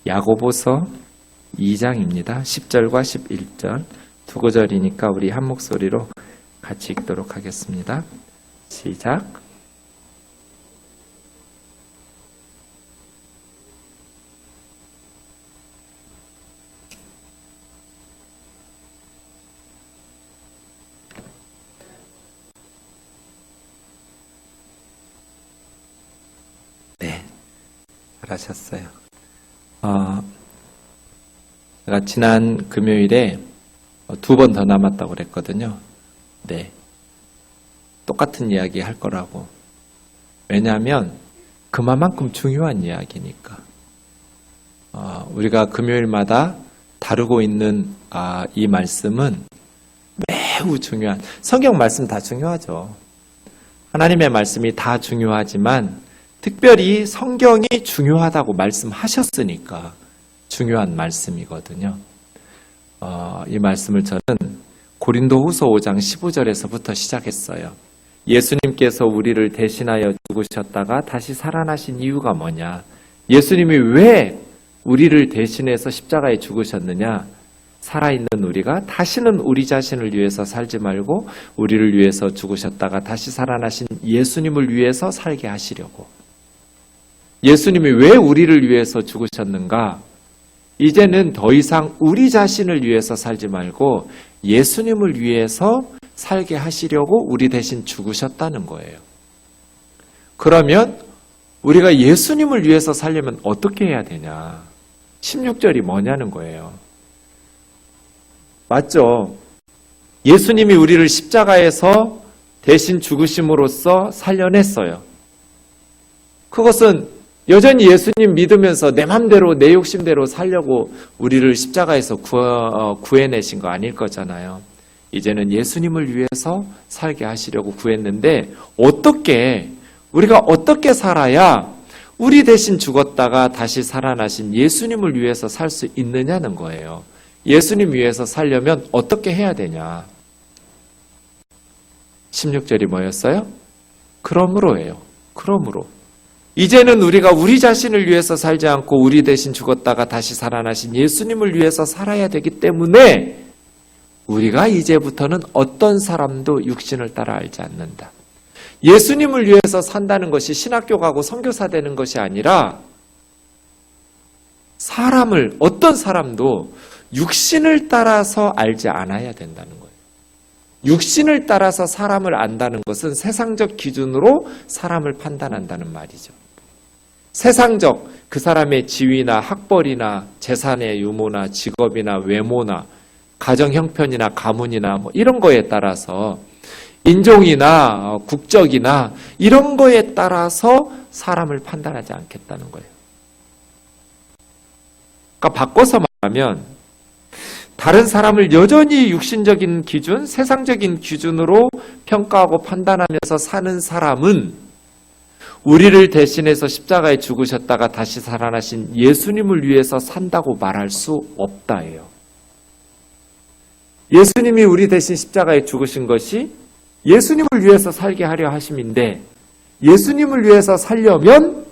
야고보서 2장입니다. 10절과 11절 두 구절이니까 우리 한 목소리로 같이 읽도록 하겠습니다. 시작. 네, 잘하셨어요. 제가 지난 금요일에 2번 더 남았다고 그랬거든요. 네, 똑같은 이야기 할 거라고. 왜냐하면 그만큼 중요한 이야기니까. 우리가 금요일마다 다루고 있는 이 말씀은 매우 중요한, 성경 말씀 다 중요하죠. 하나님의 말씀이 다 중요하지만 특별히 성경이 중요하다고 말씀하셨으니까 중요한 말씀이거든요. 이 말씀을 저는 고린도후서 5장 15절에서부터 시작했어요. 예수님께서 우리를 대신하여 죽으셨다가 다시 살아나신 이유가 뭐냐? 예수님이 왜 우리를 대신해서 십자가에 죽으셨느냐? 살아있는 우리가 다시는 우리 자신을 위해서 살지 말고 우리를 위해서 죽으셨다가 다시 살아나신 예수님을 위해서 살게 하시려고. 예수님이 왜 우리를 위해서 죽으셨는가? 이제는 더 이상 우리 자신을 위해서 살지 말고 예수님을 위해서 살게 하시려고 우리 대신 죽으셨다는 거예요. 그러면 우리가 예수님을 위해서 살려면 어떻게 해야 되냐? 16절이 뭐냐는 거예요. 맞죠? 예수님이 우리를 십자가에서 대신 죽으심으로써 살려냈어요. 그것은 여전히 예수님 믿으면서 내 맘대로 내 욕심대로 살려고 우리를 십자가에서 구해내신 거 아닐 거잖아요. 이제는 예수님을 위해서 살게 하시려고 구했는데 우리가 어떻게 살아야 우리 대신 죽었다가 다시 살아나신 예수님을 위해서 살 수 있느냐는 거예요. 예수님 위해서 살려면 어떻게 해야 되냐? 16절이 뭐였어요? 그러므로예요. 그러므로. 이제는 우리가 우리 자신을 위해서 살지 않고 우리 대신 죽었다가 다시 살아나신 예수님을 위해서 살아야 되기 때문에 우리가 이제부터는 어떤 사람도 육신을 따라 알지 않는다. 예수님을 위해서 산다는 것이 신학교 가고 선교사 되는 것이 아니라 어떤 사람도 육신을 따라서 알지 않아야 된다는 거예요. 육신을 따라서 사람을 안다는 것은 세상적 기준으로 사람을 판단한다는 말이죠. 세상적 그 사람의 지위나 학벌이나 재산의 유무나 직업이나 외모나 가정 형편이나 가문이나 이런 거에 따라서 인종이나 국적이나 이런 거에 따라서 사람을 판단하지 않겠다는 거예요. 그러니까 바꿔서 말하면 다른 사람을 여전히 육신적인 기준, 세상적인 기준으로 평가하고 판단하면서 사는 사람은 우리를 대신해서 십자가에 죽으셨다가 다시 살아나신 예수님을 위해서 산다고 말할 수 없다예요. 예수님이 우리 대신 십자가에 죽으신 것이 예수님을 위해서 살게 하려 하심인데 예수님을 위해서 살려면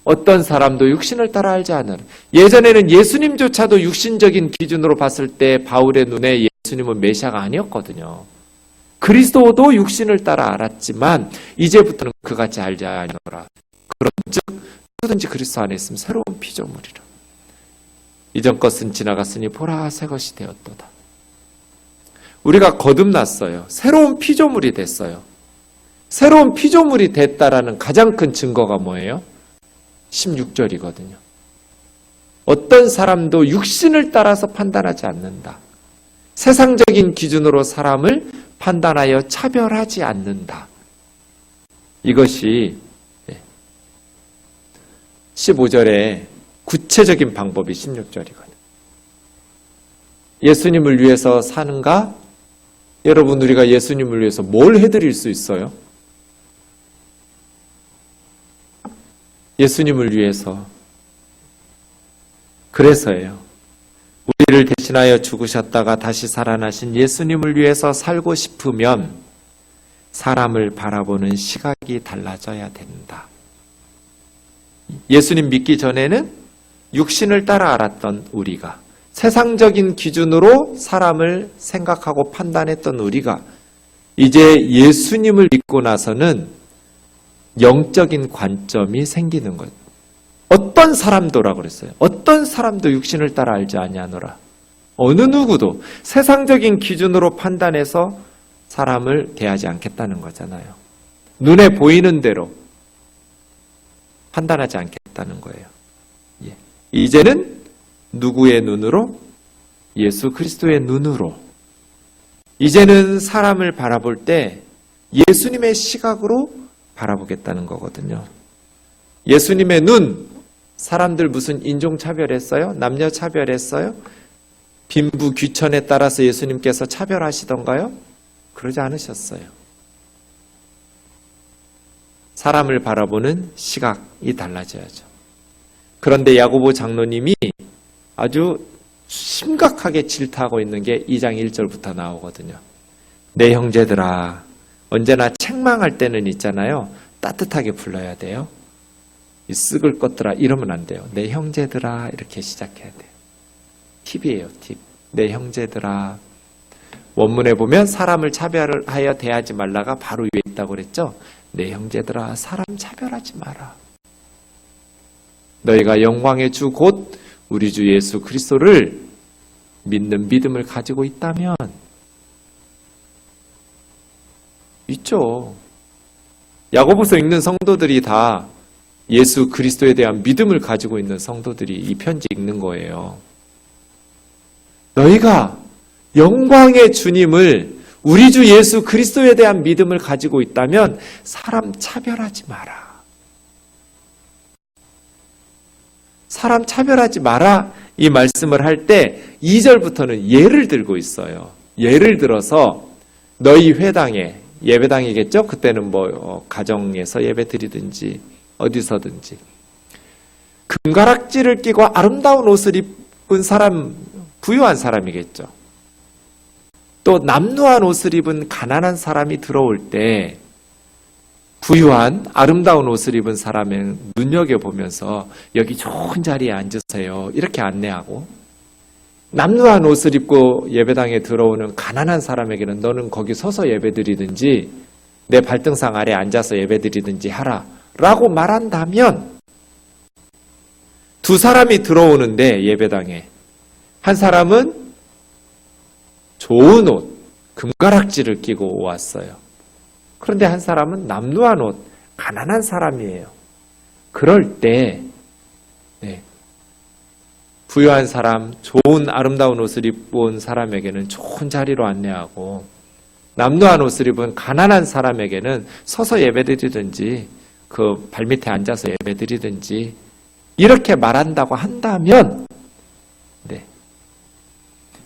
어떤 사람도 육신을 따라 알지 않으라. 예전에는 예수님조차도 육신적인 기준으로 봤을 때 바울의 눈에 예수님은 메시아가 아니었거든요. 그리스도도 육신을 따라 알았지만 이제부터는 그같이 알지 아니하노라. 그런즉 누구든지 그리스도 안에 있으면 새로운 피조물이라. 이전 것은 지나갔으니 보라 새 것이 되었도다. 우리가 거듭났어요. 새로운 피조물이 됐어요. 새로운 피조물이 됐다라는 가장 큰 증거가 뭐예요? 16절이거든요. 어떤 사람도 육신을 따라서 판단하지 않는다. 세상적인 기준으로 사람을 판단하여 차별하지 않는다. 이것이 15절의 구체적인 방법이 16절이거든요. 예수님을 위해서 사는가? 여러분, 우리가 예수님을 위해서 뭘 해드릴 수 있어요? 예수님을 위해서. 그래서예요. 우리를 대신하여 죽으셨다가 다시 살아나신 예수님을 위해서 살고 싶으면 사람을 바라보는 시각이 달라져야 된다. 예수님 믿기 전에는 육신을 따라 알았던 우리가, 세상적인 기준으로 사람을 생각하고 판단했던 우리가 이제 예수님을 믿고 나서는 영적인 관점이 생기는 것. 어떤 사람도라고 그랬어요. 어떤 사람도 육신을 따라 알지 아니하노라. 어느 누구도 세상적인 기준으로 판단해서 사람을 대하지 않겠다는 거잖아요. 눈에 보이는 대로 판단하지 않겠다는 거예요. 이제는 누구의 눈으로? 예수 그리스도의 눈으로. 이제는 사람을 바라볼 때 예수님의 시각으로 바라보겠다는 거거든요. 예수님의 눈, 사람들 무슨 인종차별했어요? 남녀차별했어요? 빈부 귀천에 따라서 예수님께서 차별하시던가요? 그러지 않으셨어요. 사람을 바라보는 시각이 달라져야죠. 그런데 야고보 장로님이 아주 심각하게 질타하고 있는 게 2장 1절부터 나오거든요. 내 형제들아, 언제나 책망할 때는 있잖아요. 따뜻하게 불러야 돼요. 이 쓱을 껐더라 이러면 안 돼요. 내 형제들아 이렇게 시작해야 돼요. 팁이에요, 팁. 내 형제들아. 원문에 보면 사람을 차별하여 대하지 말라가 바로 위에 있다고 그랬죠. 내 형제들아, 사람 차별하지 마라. 너희가 영광의 주 곧 우리 주 예수 그리스도를 믿는 믿음을 가지고 있다면 있죠. 야고보서 읽는 성도들이 다 예수 그리스도에 대한 믿음을 가지고 있는 성도들이 이 편지 읽는 거예요. 너희가 영광의 주님을 우리 주 예수 그리스도에 대한 믿음을 가지고 있다면 사람 차별하지 마라. 사람 차별하지 마라 이 말씀을 할 때 2절부터는 예를 들고 있어요. 예를 들어서 너희 회당에 예배당이겠죠? 그때는 가정에서 예배 드리든지 어디서든지 금가락지를 끼고 아름다운 옷을 입은 사람, 부유한 사람이겠죠. 또 남루한 옷을 입은 가난한 사람이 들어올 때 부유한 아름다운 옷을 입은 사람은 눈여겨보면서 여기 좋은 자리에 앉으세요 이렇게 안내하고, 남루한 옷을 입고 예배당에 들어오는 가난한 사람에게는 너는 거기 서서 예배드리든지 내 발등상 아래 앉아서 예배드리든지 하라 라고 말한다면, 두 사람이 들어오는데 예배당에 한 사람은 좋은 옷, 금가락지를 끼고 왔어요. 그런데 한 사람은 남루한 옷, 가난한 사람이에요. 그럴 때 부유한 사람, 좋은 아름다운 옷을 입고 온 사람에게는 좋은 자리로 안내하고, 남루한 옷을 입은 가난한 사람에게는 서서 예배드리든지 그 발밑에 앉아서 예배드리든지 이렇게 말한다고 한다면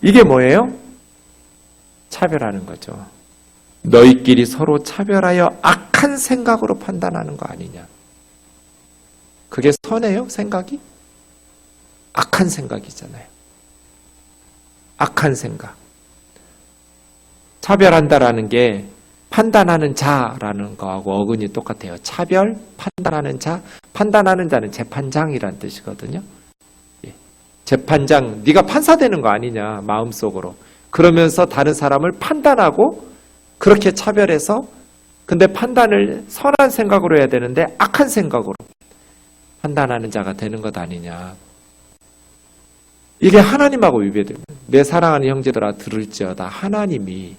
이게 뭐예요? 차별하는 거죠. 너희끼리 서로 차별하여 악한 생각으로 판단하는 거 아니냐. 그게 선해요? 생각이? 악한 생각이잖아요. 악한 생각. 차별한다라는 게 판단하는 자라는 거하고 어근이 똑같아요. 차별, 판단하는 자. 판단하는 자는 재판장이란 뜻이거든요. 재판장, 네가 판사 되는 거 아니냐, 마음속으로. 그러면서 다른 사람을 판단하고 그렇게 차별해서, 근데 판단을 선한 생각으로 해야 되는데 악한 생각으로 판단하는 자가 되는 것 아니냐. 이게 하나님하고 위배됩니다. 내 사랑하는 형제들아 들을지어다. 하나님이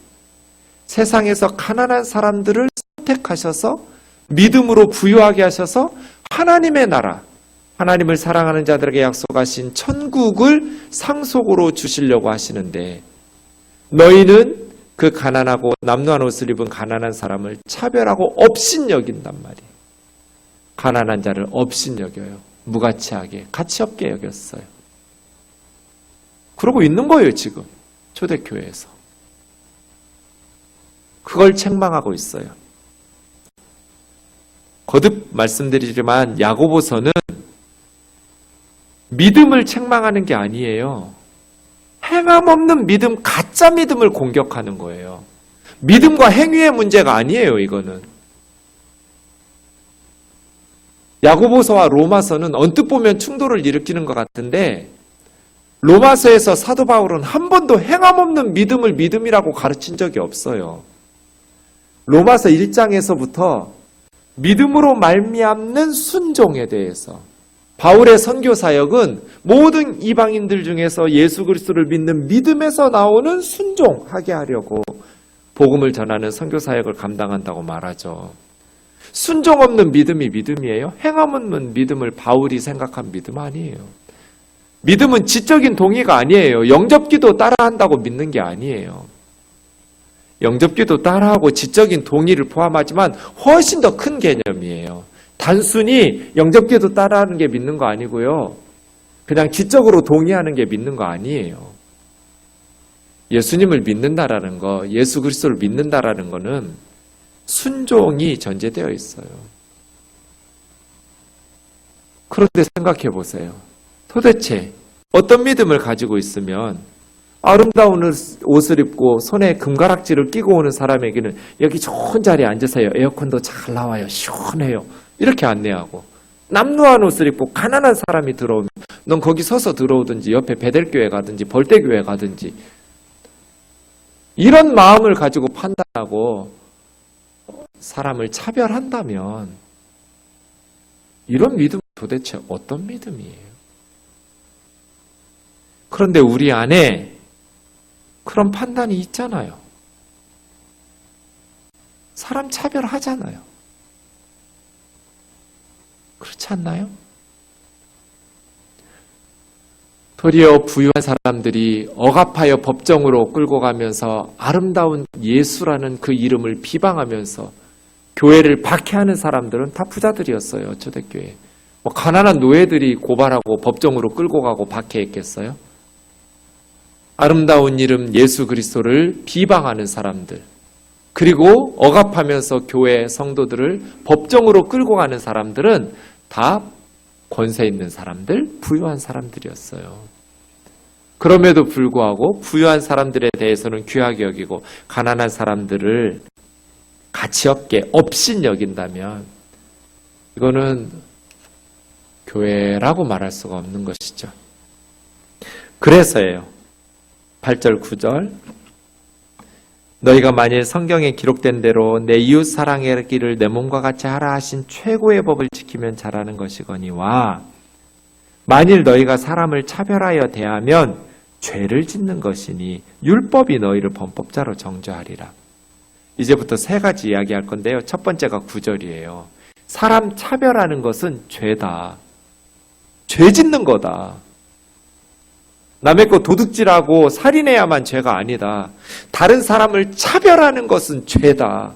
세상에서 가난한 사람들을 선택하셔서 믿음으로 부유하게 하셔서 하나님의 나라, 하나님을 사랑하는 자들에게 약속하신 천국을 상속으로 주시려고 하시는데, 너희는 그 가난하고 남루한 옷을 입은 가난한 사람을 차별하고 업신여긴단 말이에요. 가난한 자를 업신여겨요. 무가치하게, 가치없게 여겼어요. 그러고 있는 거예요, 지금. 초대교회에서. 그걸 책망하고 있어요. 거듭 말씀드리지만 야고보서는 믿음을 책망하는 게 아니에요. 행함 없는 믿음, 가짜 믿음을 공격하는 거예요. 믿음과 행위의 문제가 아니에요, 이거는. 야고보서와 로마서는 언뜻 보면 충돌을 일으키는 것 같은데 로마서에서 사도 바울은 한 번도 행함 없는 믿음을 믿음이라고 가르친 적이 없어요. 로마서 1장에서부터 믿음으로 말미암는 순종에 대해서 바울의 선교 사역은 모든 이방인들 중에서 예수 그리스도를 믿는 믿음에서 나오는 순종하게 하려고 복음을 전하는 선교 사역을 감당한다고 말하죠. 순종 없는 믿음이 믿음이에요? 행함 없는 믿음을 바울이 생각한 믿음 아니에요. 믿음은 지적인 동의가 아니에요. 영접기도 따라한다고 믿는 게 아니에요. 영접기도 따라하고 지적인 동의를 포함하지만 훨씬 더 큰 개념이에요. 단순히 영접기도 따라하는 게 믿는 거 아니고요. 그냥 지적으로 동의하는 게 믿는 거 아니에요. 예수님을 믿는다라는 거, 예수 그리스도를 믿는다라는 거는 순종이 전제되어 있어요. 그런데 생각해 보세요. 도대체 어떤 믿음을 가지고 있으면 아름다운 옷을 입고 손에 금가락지를 끼고 오는 사람에게는 여기 좋은 자리에 앉으세요. 에어컨도 잘 나와요. 시원해요. 이렇게 안내하고, 남루한 옷을 입고 가난한 사람이 들어오면 넌 거기 서서 들어오든지 옆에 베델교회 가든지 벌떼교회 가든지, 이런 마음을 가지고 판단하고 사람을 차별한다면 이런 믿음은 도대체 어떤 믿음이에요? 그런데 우리 안에 그런 판단이 있잖아요. 사람 차별하잖아요. 그렇지 않나요? 도리어 부유한 사람들이 억압하여 법정으로 끌고 가면서 아름다운 예수라는 그 이름을 비방하면서 교회를 박해하는 사람들은 다 부자들이었어요. 초대교회. 가난한 노예들이 고발하고 법정으로 끌고 가고 박해했겠어요? 아름다운 이름 예수 그리스도를 비방하는 사람들, 그리고 억압하면서 교회 성도들을 법정으로 끌고 가는 사람들은 다 권세 있는 사람들, 부유한 사람들이었어요. 그럼에도 불구하고 부유한 사람들에 대해서는 귀하게 여기고 가난한 사람들을 가치 없게 업신 여긴다면 이거는 교회라고 말할 수가 없는 것이죠. 그래서예요. 8절 9절 너희가 만일 성경에 기록된 대로 내 이웃 사랑하기를 내 몸과 같이 하라 하신 최고의 법을 지키면 잘하는 것이거니와 만일 너희가 사람을 차별하여 대하면 죄를 짓는 것이니 율법이 너희를 범법자로 정죄하리라. 이제부터 세 가지 이야기할 건데요. 첫 번째가 9절이에요. 사람 차별하는 것은 죄다. 죄 짓는 거다. 남의 거 도둑질하고 살인해야만 죄가 아니다. 다른 사람을 차별하는 것은 죄다.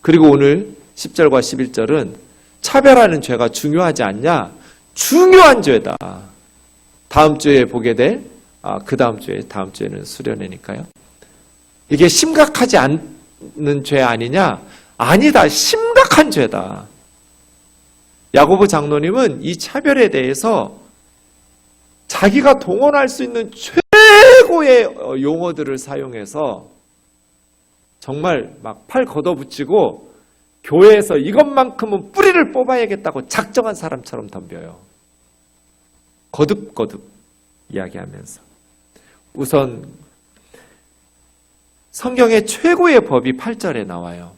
그리고 오늘 10절과 11절은 차별하는 죄가 중요하지 않냐? 중요한 죄다. 다음 주에 보게 될, 그 다음 주에는 수련회니까요. 이게 심각하지 않는 죄 아니냐? 아니다. 심각한 죄다. 야고보 장로님은 이 차별에 대해서 자기가 동원할 수 있는 최고의 용어들을 사용해서 정말 막 팔 걷어붙이고 교회에서 이것만큼은 뿌리를 뽑아야겠다고 작정한 사람처럼 덤벼요. 거듭거듭 이야기하면서. 우선 성경의 최고의 법이 8절에 나와요.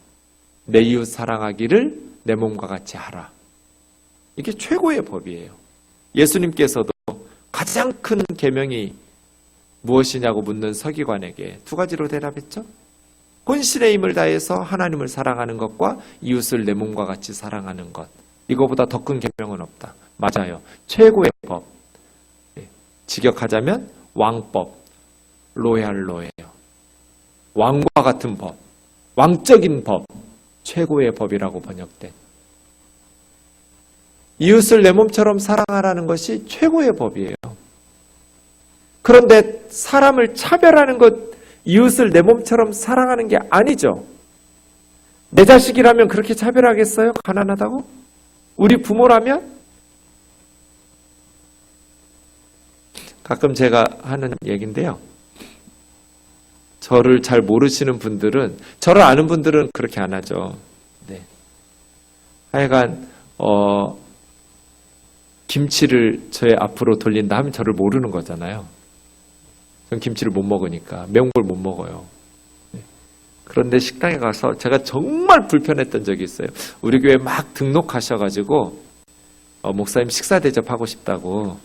내 이웃 사랑하기를 내 몸과 같이 하라. 이게 최고의 법이에요. 예수님께서도 가장 큰 계명이 무엇이냐고 묻는 서기관에게 두 가지로 대답했죠. 혼신의 힘을 다해서 하나님을 사랑하는 것과 이웃을 내 몸과 같이 사랑하는 것. 이거보다 더 큰 계명은 없다. 맞아요. 최고의 법. 직역하자면 왕법, 로얄로예요. 왕과 같은 법, 왕적인 법, 최고의 법이라고 번역된. 이웃을 내 몸처럼 사랑하라는 것이 최고의 법이에요. 그런데 사람을 차별하는 것, 이웃을 내 몸처럼 사랑하는 게 아니죠. 내 자식이라면 그렇게 차별하겠어요? 가난하다고? 우리 부모라면? 가끔 제가 하는 얘기인데요. 저를 잘 모르시는 분들은, 저를 아는 분들은 그렇게 안 하죠. 네. 하여간 김치를 저의 앞으로 돌린다 하면 저를 모르는 거잖아요. 전 김치를 못 먹으니까 매운 걸 못 먹어요. 그런데 식당에 가서 제가 정말 불편했던 적이 있어요. 우리 교회 막 등록하셔가지고 목사님 식사 대접하고 싶다고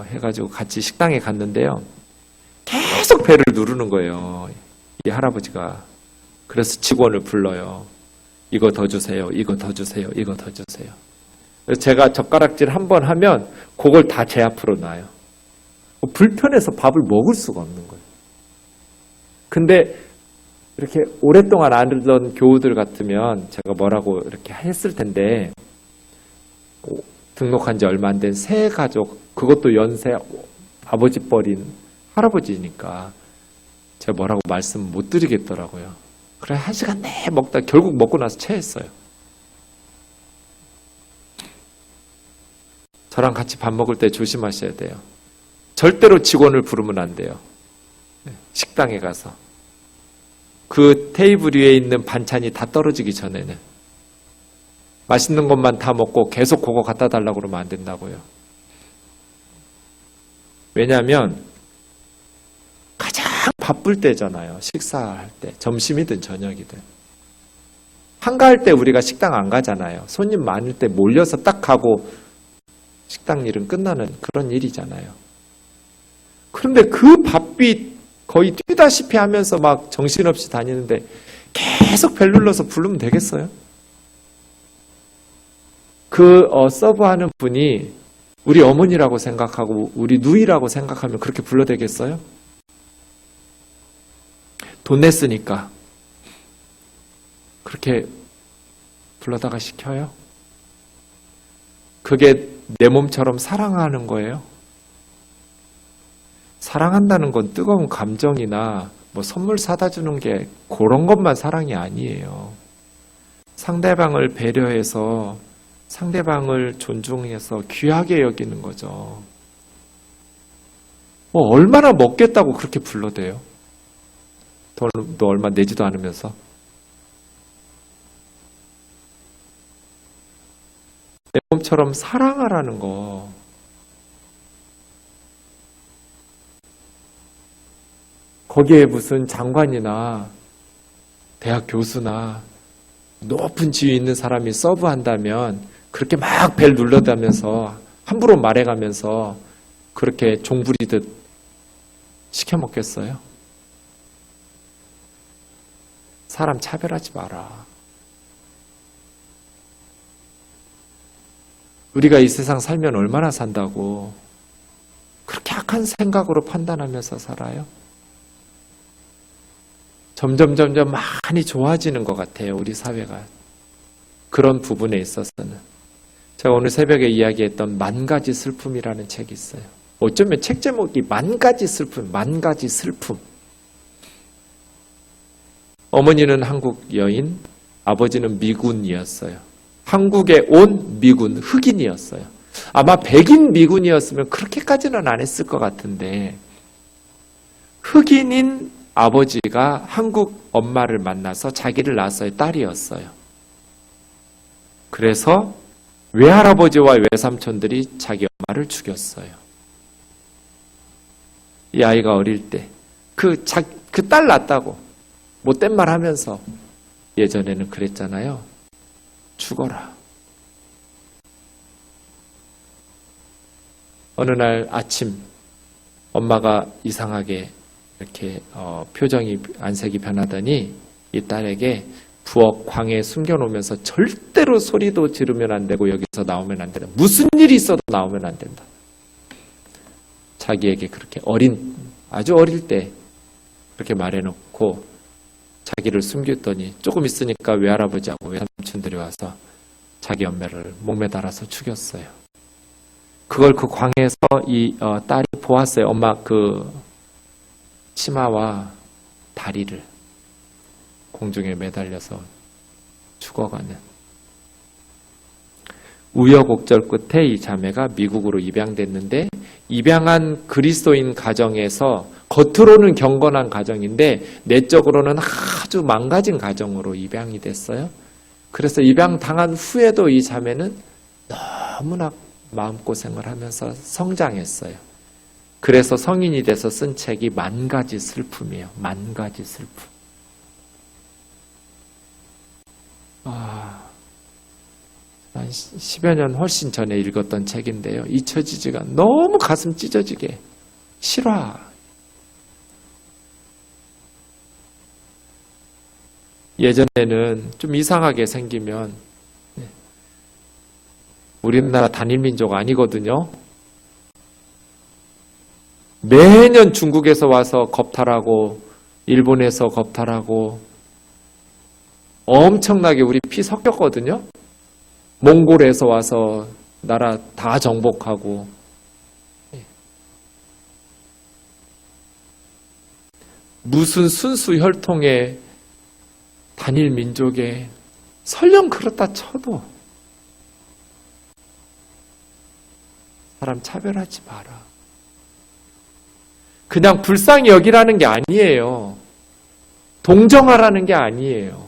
해가지고 같이 식당에 갔는데요. 계속 배를 누르는 거예요. 이 할아버지가. 그래서 직원을 불러요. 이거 더 주세요. 이거 더 주세요. 이거 더 주세요. 그래서 제가 젓가락질 한 번 하면 그걸 다 제 앞으로 놔요. 불편해서 밥을 먹을 수가 없는 거예요. 근데 이렇게 오랫동안 알던 교우들 같으면 제가 뭐라고 이렇게 했을 텐데 등록한 지 얼마 안 된 새 가족, 그것도 연세 아버지 뻘인 할아버지니까 제가 뭐라고 말씀 못 드리겠더라고요. 그래 1시간 내 먹다 결국 먹고 나서 체했어요. 저랑 같이 밥 먹을 때 조심하셔야 돼요. 절대로 직원을 부르면 안 돼요. 식당에 가서. 그 테이블 위에 있는 반찬이 다 떨어지기 전에는. 맛있는 것만 다 먹고 계속 그거 갖다 달라고 그러면 안 된다고요. 왜냐하면 가장 바쁠 때잖아요. 식사할 때. 점심이든 저녁이든. 한가할 때 우리가 식당 안 가잖아요. 손님 많을 때 몰려서 딱 가고 식당 일은 끝나는 그런 일이잖아요. 그런데 그 바삐 거의 뛰다시피 하면서 막 정신없이 다니는데 계속 벨 눌러서 부르면 되겠어요? 그 서브하는 분이 우리 어머니라고 생각하고 우리 누이라고 생각하면 그렇게 불러대겠어요? 돈 냈으니까 그렇게 불러다가 시켜요? 그게 내 몸처럼 사랑하는 거예요? 사랑한다는 건 뜨거운 감정이나 뭐 선물 사다 주는 게 그런 것만 사랑이 아니에요. 상대방을 배려해서 상대방을 존중해서 귀하게 여기는 거죠. 뭐 얼마나 먹겠다고 그렇게 불러대요? 돈도 얼마 내지도 않으면서. 내 몸처럼 사랑하라는 거. 거기에 무슨 장관이나 대학 교수나 높은 지위 있는 사람이 서브한다면 그렇게 막 벨 눌러다면서 함부로 말해가면서 그렇게 종부리듯 시켜 먹겠어요? 사람 차별하지 마라. 우리가 이 세상 살면 얼마나 산다고 그렇게 악한 생각으로 판단하면서 살아요? 점점 많이 좋아지는 것 같아요. 우리 사회가. 그런 부분에 있어서는. 제가 오늘 새벽에 이야기했던 만 가지 슬픔이라는 책이 있어요. 어쩌면 책 제목이 만 가지 슬픔, 만 가지 슬픔. 어머니는 한국 여인, 아버지는 미군이었어요. 한국에 온 미군, 흑인이었어요. 아마 백인 미군이었으면 그렇게까지는 안 했을 것 같은데 흑인인 아버지가 한국 엄마를 만나서 자기를 낳았어요. 딸이었어요. 그래서 외할아버지와 외삼촌들이 자기 엄마를 죽였어요. 이 아이가 어릴 때 그 딸 낳았다고 못된 말 하면서 예전에는 그랬잖아요. 죽어라. 어느 날 아침 엄마가 이상하게 이렇게 표정이 안색이 변하더니 이 딸에게 부엌 광에 숨겨놓으면서 절대로 소리도 지르면 안 되고 여기서 나오면 안 된다. 무슨 일이 있어도 나오면 안 된다. 자기에게 그렇게 아주 어릴 때 그렇게 말해놓고 자기를 숨겼더니 조금 있으니까 외할아버지하고 외삼촌들이 와서 자기 엄마를 목매 달아서 죽였어요. 그걸 그 광에서 이 딸이 보았어요. 엄마 그 치마와 다리를 공중에 매달려서 죽어가는. 우여곡절 끝에 이 자매가 미국으로 입양됐는데 입양한 그리스도인 가정에서 겉으로는 경건한 가정인데 내적으로는 아주 망가진 가정으로 입양이 됐어요. 그래서 입양 당한 후에도 이 자매는 너무나 마음고생을 하면서 성장했어요. 그래서 성인이 돼서 쓴 책이 만 가지 슬픔이에요. 만 가지 슬픔. 한 10여 년 훨씬 전에 읽었던 책인데요. 잊혀지지가 너무 가슴 찢어지게 실화. 예전에는 좀 이상하게 생기면 우리나라 단일민족 아니거든요. 매년 중국에서 와서 겁탈하고 일본에서 겁탈하고 엄청나게 우리 피 섞였거든요. 몽골에서 와서 나라 다 정복하고 무슨 순수 혈통의 단일 민족에 설령 그렇다 쳐도 사람 차별하지 마라. 그냥 불쌍히 여기라는 게 아니에요. 동정하라는 게 아니에요.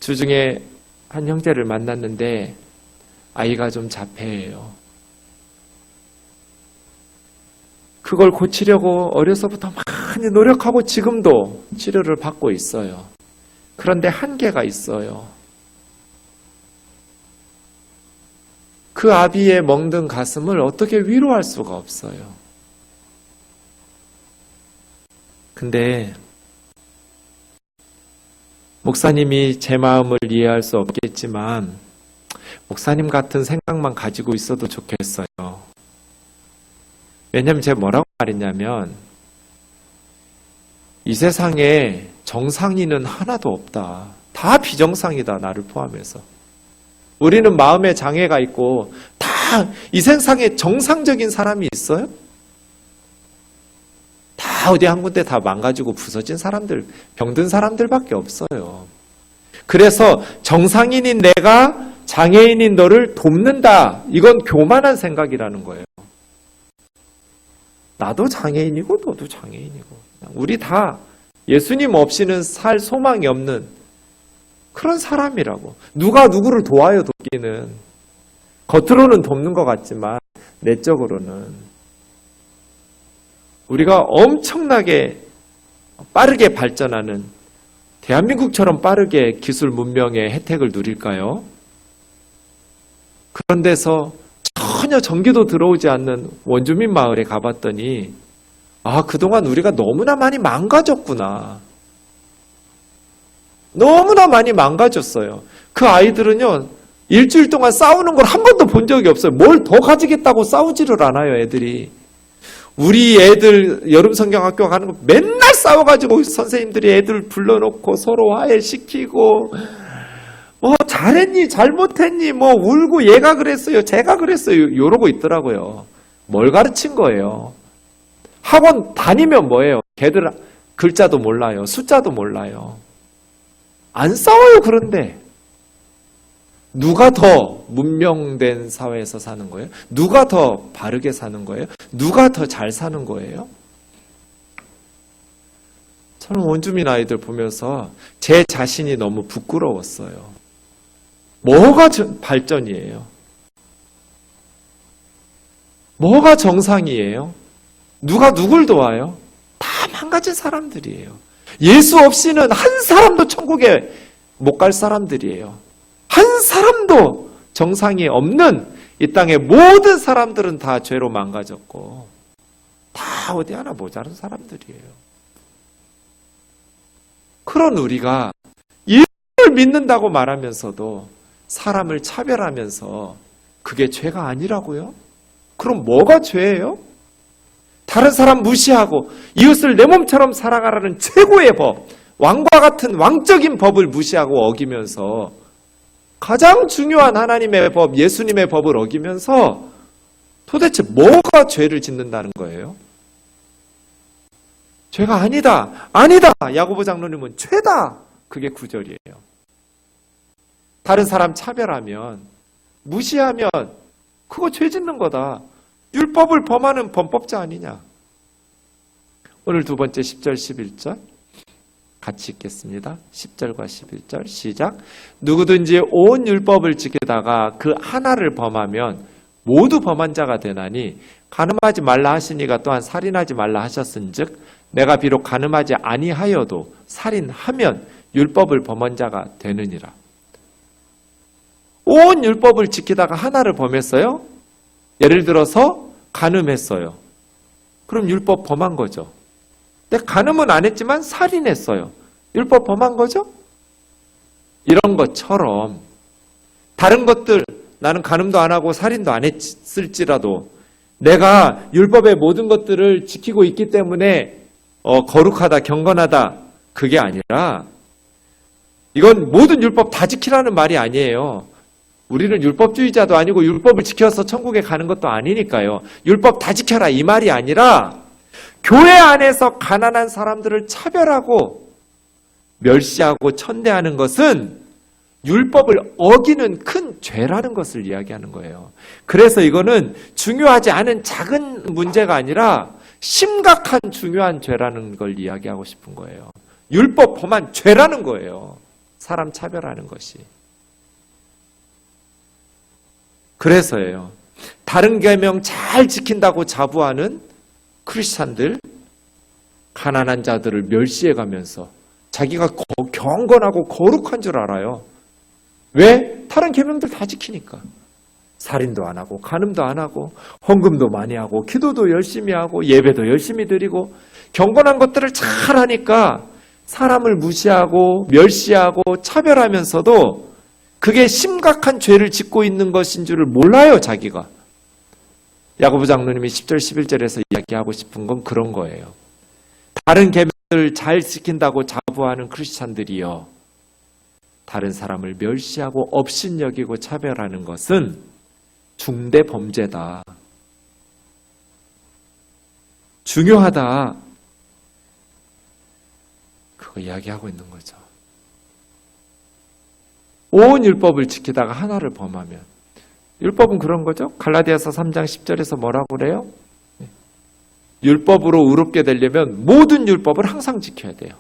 주중에 한 형제를 만났는데 아이가 좀 자폐예요. 그걸 고치려고 어려서부터 많이 노력하고 지금도 치료를 받고 있어요. 그런데 한계가 있어요. 그 아비의 멍든 가슴을 어떻게 위로할 수가 없어요. 근데 목사님이 제 마음을 이해할 수 없겠지만 목사님 같은 생각만 가지고 있어도 좋겠어요. 왜냐하면 제가 뭐라고 말했냐면 이 세상에 정상인은 하나도 없다. 다 비정상이다. 나를 포함해서. 우리는 마음에 장애가 있고 다 이 세상에 정상적인 사람이 있어요? 다 어디 한 군데 다 망가지고 부서진 사람들, 병든 사람들밖에 없어요. 그래서 정상인인 내가 장애인인 너를 돕는다. 이건 교만한 생각이라는 거예요. 나도 장애인이고 너도 장애인이고 우리 다 예수님 없이는 살 소망이 없는 그런 사람이라고. 누가 누구를 도와요, 돕기는. 겉으로는 돕는 것 같지만 내적으로는. 우리가 엄청나게 빠르게 발전하는 대한민국처럼 빠르게 기술 문명의 혜택을 누릴까요? 그런 데서 전혀 전기도 들어오지 않는 원주민 마을에 가봤더니 그동안 우리가 너무나 많이 망가졌구나. 너무나 많이 망가졌어요. 그 아이들은요, 일주일 동안 싸우는 걸 한 번도 본 적이 없어요. 뭘 더 가지겠다고 싸우지를 않아요, 애들이. 우리 애들 여름 성경학교 가는 거 맨날 싸워가지고 선생님들이 애들 불러놓고 서로 화해시키고 잘했니 잘못했니 울고 얘가 그랬어요 제가 그랬어요 이러고 있더라고요. 뭘 가르친 거예요? 학원 다니면 뭐예요? 걔들 글자도 몰라요. 숫자도 몰라요. 안 싸워요. 그런데 누가 더 문명된 사회에서 사는 거예요? 누가 더 바르게 사는 거예요? 누가 더 잘 사는 거예요? 저는 원주민 아이들 보면서 제 자신이 너무 부끄러웠어요. 뭐가 발전이에요? 뭐가 정상이에요? 누가 누굴 도와요? 다 망가진 사람들이에요. 예수 없이는 한 사람도 천국에 못 갈 사람들이에요. 한 사람도 정상이 없는 이 땅의 모든 사람들은 다 죄로 망가졌고 다 어디 하나 모자른 사람들이에요. 그런 우리가 예수를 믿는다고 말하면서도 사람을 차별하면서 그게 죄가 아니라고요? 그럼 뭐가 죄예요? 다른 사람 무시하고 이웃을 내 몸처럼 사랑하라는 최고의 법, 왕과 같은 왕적인 법을 무시하고 어기면서 가장 중요한 하나님의 법, 예수님의 법을 어기면서 도대체 뭐가 죄를 짓는다는 거예요? 죄가 아니다. 아니다. 야고보 장로님은 죄다. 그게 9절이에요. 다른 사람 차별하면, 무시하면 그거 죄 짓는 거다. 율법을 범하는 범법자 아니냐. 오늘 두 번째 10절 11절 같이 읽겠습니다. 10절과 11절 시작. 누구든지 온 율법을 지키다가 그 하나를 범하면 모두 범한 자가 되나니 간음하지 말라 하시니가 또한 살인하지 말라 하셨은즉 내가 비록 간음하지 아니하여도 살인하면 율법을 범한 자가 되느니라. 온 율법을 지키다가 하나를 범했어요? 예를 들어서 간음했어요. 그럼 율법 범한 거죠. 근데 간음은 안 했지만 살인했어요. 율법 범한 거죠? 이런 것처럼 다른 것들 나는 간음도 안 하고 살인도 안 했을지라도 내가 율법의 모든 것들을 지키고 있기 때문에 거룩하다, 경건하다 그게 아니라 이건 모든 율법 다 지키라는 말이 아니에요. 우리는 율법주의자도 아니고 율법을 지켜서 천국에 가는 것도 아니니까요. 율법 다 지켜라 이 말이 아니라 교회 안에서 가난한 사람들을 차별하고 멸시하고 천대하는 것은 율법을 어기는 큰 죄라는 것을 이야기하는 거예요. 그래서 이거는 중요하지 않은 작은 문제가 아니라 심각한 중요한 죄라는 걸 이야기하고 싶은 거예요. 율법 범한 죄라는 거예요. 사람 차별하는 것이. 그래서예요. 다른 계명 잘 지킨다고 자부하는 크리스찬들, 가난한 자들을 멸시해가면서 자기가 경건하고 거룩한 줄 알아요. 왜? 다른 계명들 다 지키니까. 살인도 안 하고 간음도 안 하고 헌금도 많이 하고 기도도 열심히 하고 예배도 열심히 드리고 경건한 것들을 잘 하니까 사람을 무시하고 멸시하고 차별하면서도 그게 심각한 죄를 짓고 있는 것인 줄을 몰라요, 자기가. 야고보 장로님이 10절 11절에서 이야기하고 싶은 건 그런 거예요. 다른 계명을 잘 지킨다고 자부하는 크리스찬들이요, 다른 사람을 멸시하고 업신여기고 차별하는 것은 중대 범죄다. 중요하다. 그거 이야기하고 있는 거죠. 온 율법을 지키다가 하나를 범하면, 율법은 그런 거죠. 갈라디아서 3장 10절에서 뭐라고 그래요? 율법으로 의롭게 되려면 모든 율법을 항상 지켜야 돼요.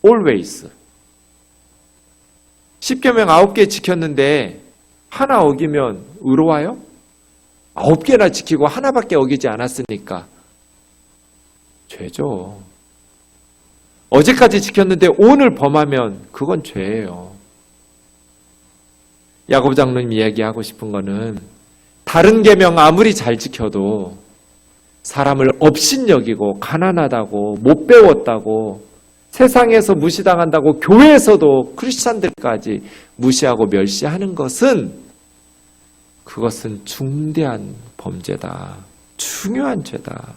always. 10계명 9개 지켰는데 하나 어기면 의로워요? 9개나 지키고 하나밖에 어기지 않았으니까 죄죠. 어제까지 지켰는데 오늘 범하면 그건 죄예요. 야고보 장로님 이야기하고 싶은 거는 다른 계명 아무리 잘 지켜도 사람을 업신여기고 가난하다고 못 배웠다고 세상에서 무시당한다고 교회에서도 크리스찬들까지 무시하고 멸시하는 것은 그것은 중대한 범죄다. 중요한 죄다.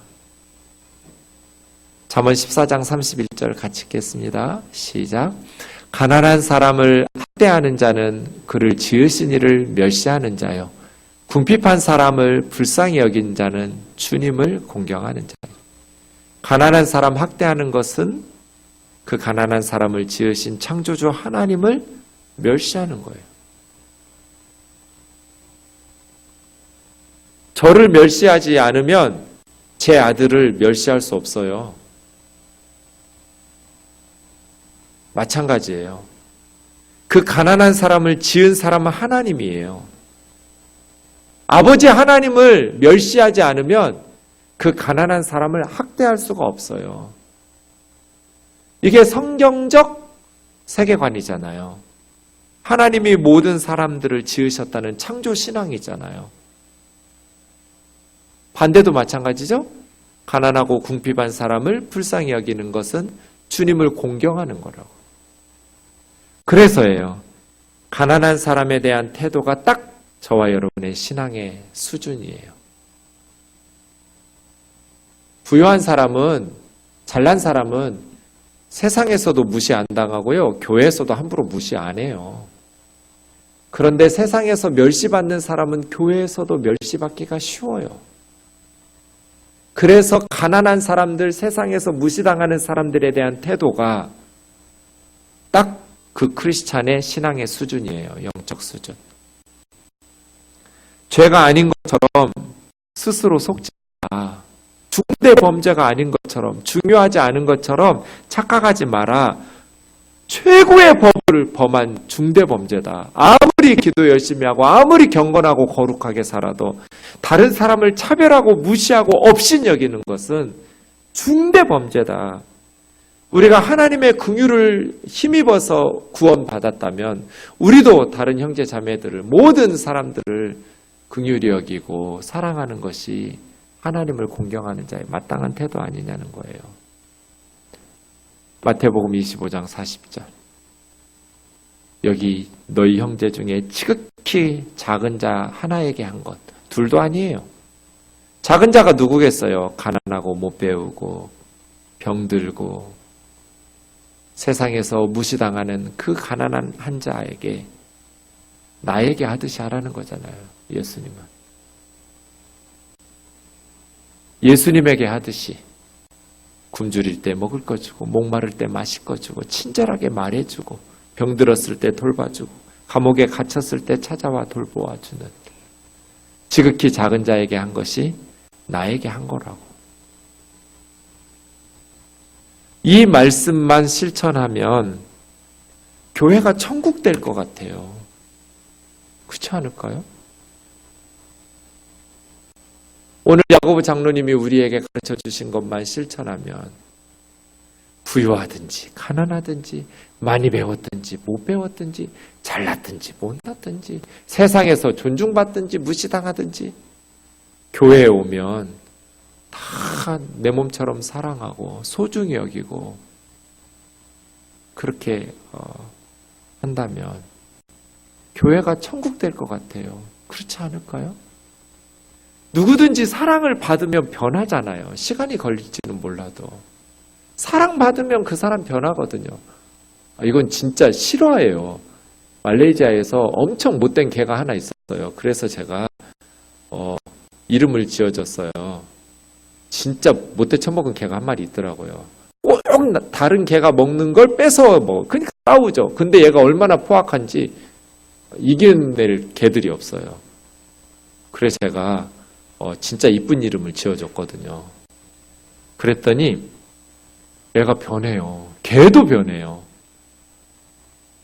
잠언 14장 31절 같이 읽겠습니다. 시작. 가난한 사람을 학대하는 자는 그를 지으신 이를 멸시하는 자요. 궁핍한 사람을 불쌍히 여긴 자는 주님을 공경하는 자요. 가난한 사람 학대하는 것은 그 가난한 사람을 지으신 창조주 하나님을 멸시하는 거예요. 저를 멸시하지 않으면 제 아들을 멸시할 수 없어요. 마찬가지예요. 그 가난한 사람을 지은 사람은 하나님이에요. 아버지 하나님을 멸시하지 않으면 그 가난한 사람을 학대할 수가 없어요. 이게 성경적 세계관이잖아요. 하나님이 모든 사람들을 지으셨다는 창조 신앙이잖아요. 반대도 마찬가지죠. 가난하고 궁핍한 사람을 불쌍히 여기는 것은 주님을 공경하는 거라고. 그래서예요. 가난한 사람에 대한 태도가 딱 저와 여러분의 신앙의 수준이에요. 부유한 사람은, 잘난 사람은 세상에서도 무시 안 당하고요. 교회에서도 함부로 무시 안 해요. 그런데 세상에서 멸시받는 사람은 교회에서도 멸시받기가 쉬워요. 그래서 가난한 사람들, 세상에서 무시당하는 사람들에 대한 태도가 딱 그 크리스찬의 신앙의 수준이에요. 영적 수준. 죄가 아닌 것처럼 스스로 속지 마. 중대 범죄가 아닌 것처럼, 중요하지 않은 것처럼 착각하지 마라. 최고의 법을 범한 중대 범죄다. 아무리 기도 열심히 하고 아무리 경건하고 거룩하게 살아도 다른 사람을 차별하고 무시하고 업신여기는 것은 중대 범죄다. 우리가 하나님의 긍휼을 힘입어서 구원받았다면 우리도 다른 형제 자매들을, 모든 사람들을 긍휼히 여기고 사랑하는 것이 하나님을 공경하는 자의 마땅한 태도 아니냐는 거예요. 마태복음 25장 40절. 여기 너희 형제 중에 지극히 작은 자 하나에게 한 것. 둘도 아니에요. 작은 자가 누구겠어요? 가난하고 못 배우고 병들고 세상에서 무시당하는 그 가난한 한 자에게 나에게 하듯이 하라는 거잖아요. 예수님은. 예수님에게 하듯이 굶주릴 때 먹을 거 주고 목마를 때 마실 거 주고 친절하게 말해주고 병들었을 때 돌봐주고 감옥에 갇혔을 때 찾아와 돌보아주는, 지극히 작은 자에게 한 것이 나에게 한 거라고. 이 말씀만 실천하면 교회가 천국 될 것 같아요. 그렇지 않을까요? 오늘 야고보 장로님이 우리에게 가르쳐 주신 것만 실천하면 부유하든지 가난하든지 많이 배웠든지 못 배웠든지 잘났든지 못났든지 세상에서 존중받든지 무시당하든지 교회에 오면 다 내 몸처럼 사랑하고 소중히 여기고 그렇게 한다면 교회가 천국 될 것 같아요. 그렇지 않을까요? 누구든지 사랑을 받으면 변하잖아요. 시간이 걸릴지는 몰라도. 사랑받으면 그 사람 변하거든요. 이건 진짜 실화예요. 말레이시아에서 엄청 못된 개가 하나 있었어요. 그래서 제가 이름을 지어줬어요. 진짜 못돼 처먹은 개가 한 마리 있더라고요. 꼭 다른 개가 먹는 걸 뺏어 먹어. 그러니까 싸우죠. 근데 얘가 얼마나 포악한지 이겨낼 개들이 없어요. 그래서 제가 진짜 이쁜 이름을 지어줬거든요. 그랬더니 얘가 변해요. 개도 변해요.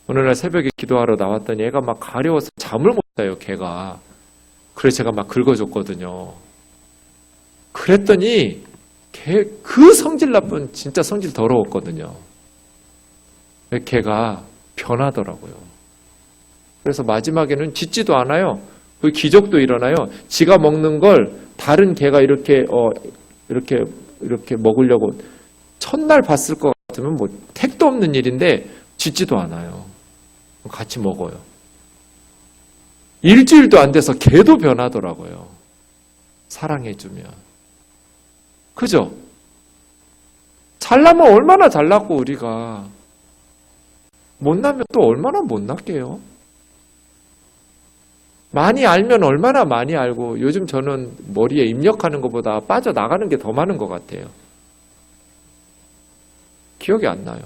어느 날 새벽에 기도하러 나왔더니 얘가 막 가려워서 잠을 못 자요, 개가. 그래서 제가 막 긁어줬거든요. 그랬더니 그 성질 나쁜, 진짜 성질 더러웠거든요. 개가 변하더라고요. 그래서 마지막에는 짖지도 않아요. 그 기적도 일어나요. 지가 먹는 걸 다른 개가 이렇게 먹으려고 첫날 봤을 것 같으면 뭐 택도 없는 일인데 짖지도 않아요. 같이 먹어요. 일주일도 안 돼서 개도 변하더라고요. 사랑해주면. 그죠? 잘나면 얼마나 잘났고 우리가 못나면 또 얼마나 못났게요. 많이 알면 얼마나 많이 알고, 요즘 저는 머리에 입력하는 것보다 빠져나가는 게 더 많은 것 같아요. 기억이 안 나요.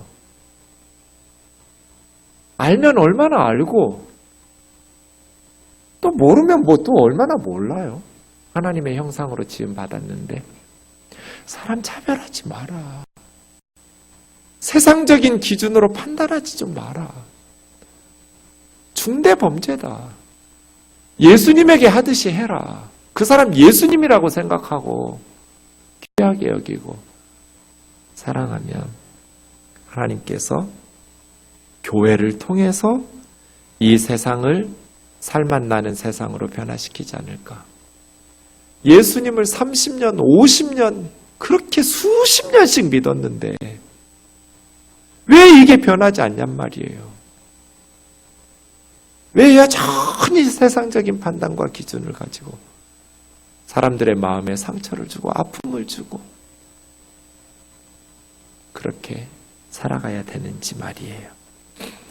알면 얼마나 알고 또 모르면 뭐 또 얼마나 몰라요. 하나님의 형상으로 지음 받았는데 사람 차별하지 마라. 세상적인 기준으로 판단하지 좀 마라. 중대 범죄다. 예수님에게 하듯이 해라. 그 사람 예수님이라고 생각하고 귀하게 여기고 사랑하면 하나님께서 교회를 통해서 이 세상을 살맛 나는 세상으로 변화시키지 않을까. 예수님을 30년, 50년 그렇게 수십 년씩 믿었는데 왜 이게 변하지 않냔 말이에요. 왜 여전히 세상적인 판단과 기준을 가지고 사람들의 마음에 상처를 주고 아픔을 주고 그렇게 살아가야 되는지 말이에요.